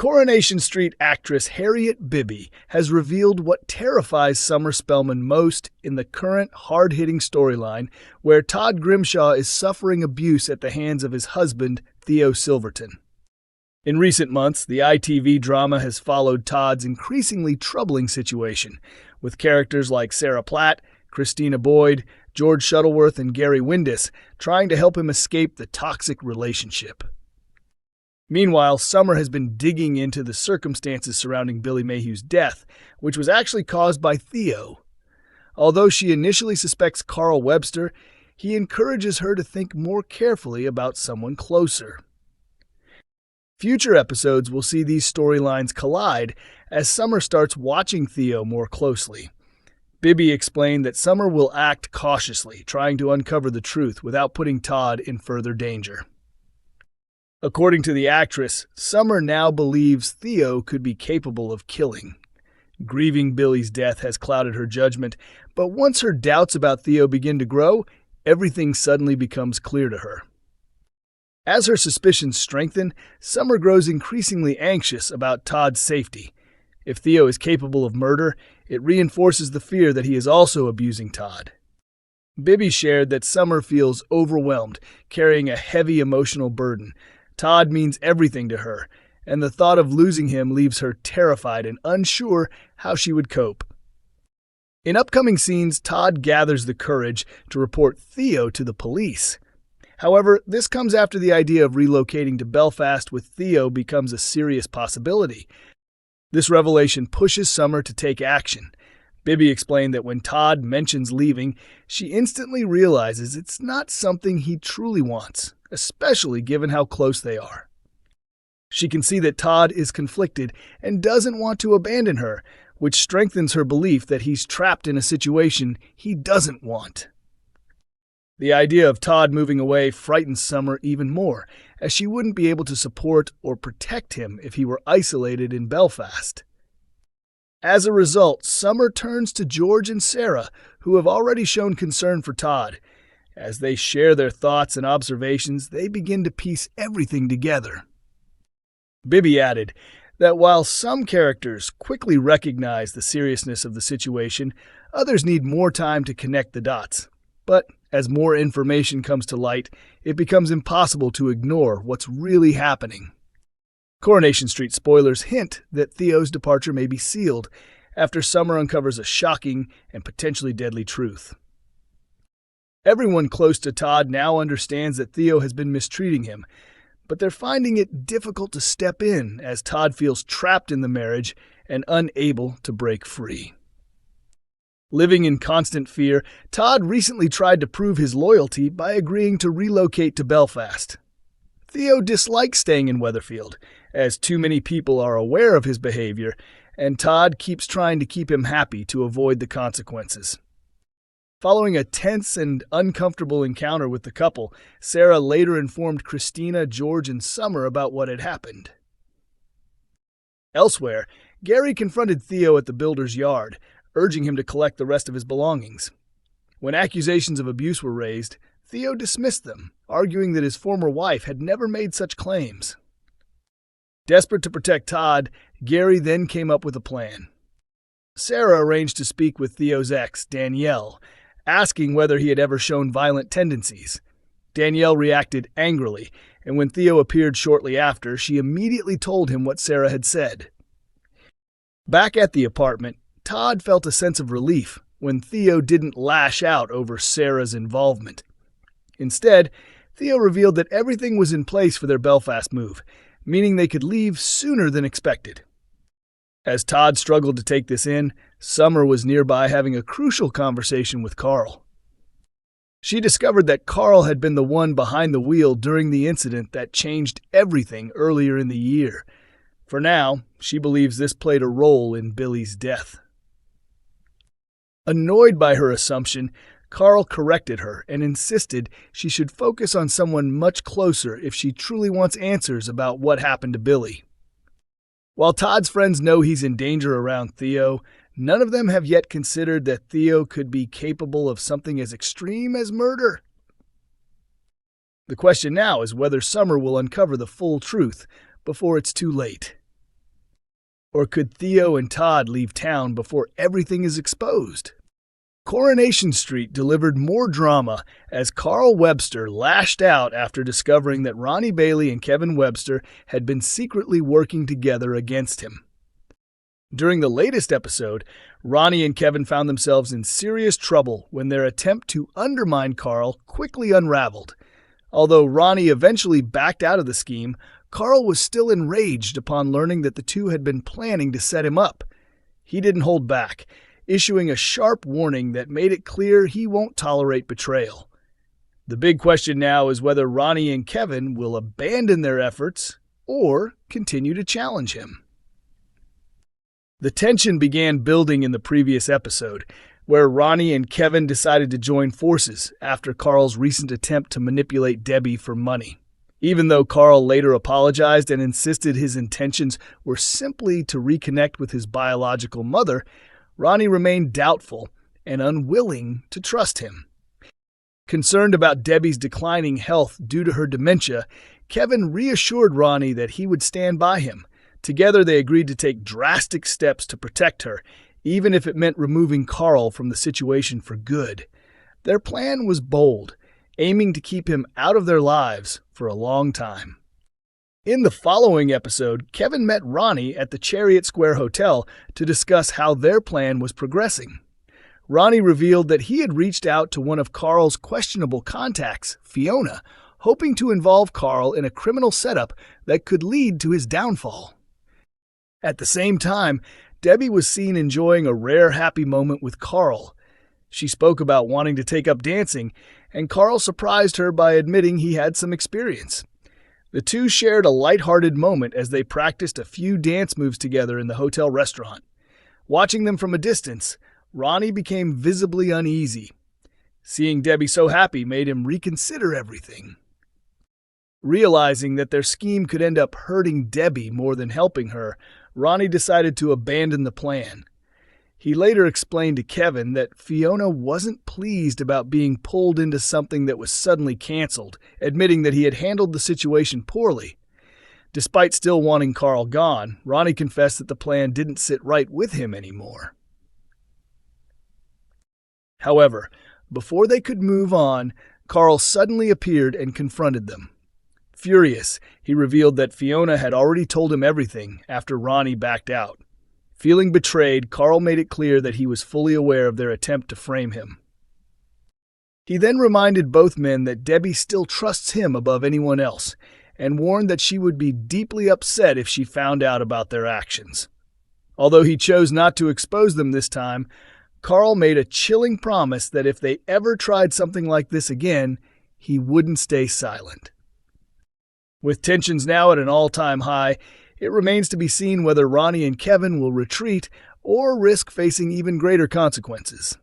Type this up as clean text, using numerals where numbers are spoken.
Coronation Street actress Harriet Bibby has revealed what terrifies Summer Spellman most in the current hard-hitting storyline where Todd Grimshaw is suffering abuse at the hands of his husband, Theo Silverton. In recent months, the ITV drama has followed Todd's increasingly troubling situation, with characters like Sarah Platt, Christina Boyd, George Shuttleworth, and Gary Windus trying to help him escape the toxic relationship. Meanwhile, Summer has been digging into the circumstances surrounding Billy Mayhew's death, which was actually caused by Theo. Although she initially suspects Carl Webster, he encourages her to think more carefully about someone closer. Future episodes will see these storylines collide as Summer starts watching Theo more closely. Bibby explained that Summer will act cautiously, trying to uncover the truth without putting Todd in further danger. According to the actress, Summer now believes Theo could be capable of killing. Grieving Billy's death has clouded her judgment, but once her doubts about Theo begin to grow, everything suddenly becomes clear to her. As her suspicions strengthen, Summer grows increasingly anxious about Todd's safety. If Theo is capable of murder, it reinforces the fear that he is also abusing Todd. Bibby shared that Summer feels overwhelmed, carrying a heavy emotional burden. Todd means everything to her, and the thought of losing him leaves her terrified and unsure how she would cope. In upcoming scenes, Todd gathers the courage to report Theo to the police. However, this comes after the idea of relocating to Belfast with Theo becomes a serious possibility. This revelation pushes Summer to take action. Bibby explained that when Todd mentions leaving, she instantly realizes it's not something he truly wants, especially given how close they are. She can see that Todd is conflicted and doesn't want to abandon her, which strengthens her belief that he's trapped in a situation he doesn't want. The idea of Todd moving away frightens Summer even more, as she wouldn't be able to support or protect him if he were isolated in Belfast. As a result, Summer turns to George and Sarah, who have already shown concern for Todd. As they share their thoughts and observations, they begin to piece everything together. Bibby added that while some characters quickly recognize the seriousness of the situation, others need more time to connect the dots. But as more information comes to light, it becomes impossible to ignore what's really happening. Coronation Street spoilers hint that Theo's departure may be sealed after Summer uncovers a shocking and potentially deadly truth. Everyone close to Todd now understands that Theo has been mistreating him, but they're finding it difficult to step in as Todd feels trapped in the marriage and unable to break free. Living in constant fear, Todd recently tried to prove his loyalty by agreeing to relocate to Belfast. Theo dislikes staying in Weatherfield, as too many people are aware of his behavior, and Todd keeps trying to keep him happy to avoid the consequences. Following a tense and uncomfortable encounter with the couple, Sarah later informed Christina, George, and Summer about what had happened. Elsewhere, Gary confronted Theo at the builder's yard, urging him to collect the rest of his belongings. When accusations of abuse were raised, Theo dismissed them, arguing that his former wife had never made such claims. Desperate to protect Todd, Gary then came up with a plan. Sarah arranged to speak with Theo's ex, Danielle, asking whether he had ever shown violent tendencies. Danielle reacted angrily, and when Theo appeared shortly after, she immediately told him what Sarah had said. Back at the apartment, Todd felt a sense of relief when Theo didn't lash out over Sarah's involvement. Instead, Theo revealed that everything was in place for their Belfast move, meaning they could leave sooner than expected. As Todd struggled to take this in, Summer was nearby having a crucial conversation with Carl. She discovered that Carl had been the one behind the wheel during the incident that changed everything earlier in the year. For now, she believes this played a role in Billy's death. Annoyed by her assumption, Carl corrected her and insisted she should focus on someone much closer if she truly wants answers about what happened to Billy. While Todd's friends know he's in danger around Theo, none of them have yet considered that Theo could be capable of something as extreme as murder. The question now is whether Summer will uncover the full truth before it's too late. Or could Theo and Todd leave town before everything is exposed? Coronation Street delivered more drama as Carl Webster lashed out after discovering that Ronnie Bailey and Kevin Webster had been secretly working together against him. During the latest episode, Ronnie and Kevin found themselves in serious trouble when their attempt to undermine Carl quickly unraveled. Although Ronnie eventually backed out of the scheme, Carl was still enraged upon learning that the two had been planning to set him up. He didn't hold back, issuing a sharp warning that made it clear he won't tolerate betrayal. The big question now is whether Ronnie and Kevin will abandon their efforts or continue to challenge him. The tension began building in the previous episode, where Ronnie and Kevin decided to join forces after Carl's recent attempt to manipulate Debbie for money. Even though Carl later apologized and insisted his intentions were simply to reconnect with his biological mother, Ronnie remained doubtful and unwilling to trust him. Concerned about Debbie's declining health due to her dementia, Kevin reassured Ronnie that he would stand by him. Together they agreed to take drastic steps to protect her, even if it meant removing Carl from the situation for good. Their plan was bold, aiming to keep him out of their lives for a long time. In the following episode, Kevin met Ronnie at the Chariot Square Hotel to discuss how their plan was progressing. Ronnie revealed that he had reached out to one of Carl's questionable contacts, Fiona, hoping to involve Carl in a criminal setup that could lead to his downfall. At the same time, Debbie was seen enjoying a rare happy moment with Carl. She spoke about wanting to take up dancing, and Carl surprised her by admitting he had some experience. The two shared a lighthearted moment as they practiced a few dance moves together in the hotel restaurant. Watching them from a distance, Ronnie became visibly uneasy. Seeing Debbie so happy made him reconsider everything. Realizing that their scheme could end up hurting Debbie more than helping her, Ronnie decided to abandon the plan. He later explained to Kevin that Fiona wasn't pleased about being pulled into something that was suddenly canceled, admitting that he had handled the situation poorly. Despite still wanting Carl gone, Ronnie confessed that the plan didn't sit right with him anymore. However, before they could move on, Carl suddenly appeared and confronted them. Furious, he revealed that Fiona had already told him everything after Ronnie backed out. Feeling betrayed, Carl made it clear that he was fully aware of their attempt to frame him. He then reminded both men that Debbie still trusts him above anyone else, and warned that she would be deeply upset if she found out about their actions. Although he chose not to expose them this time, Carl made a chilling promise that if they ever tried something like this again, he wouldn't stay silent. With tensions now at an all-time high, it remains to be seen whether Ronnie and Kevin will retreat or risk facing even greater consequences.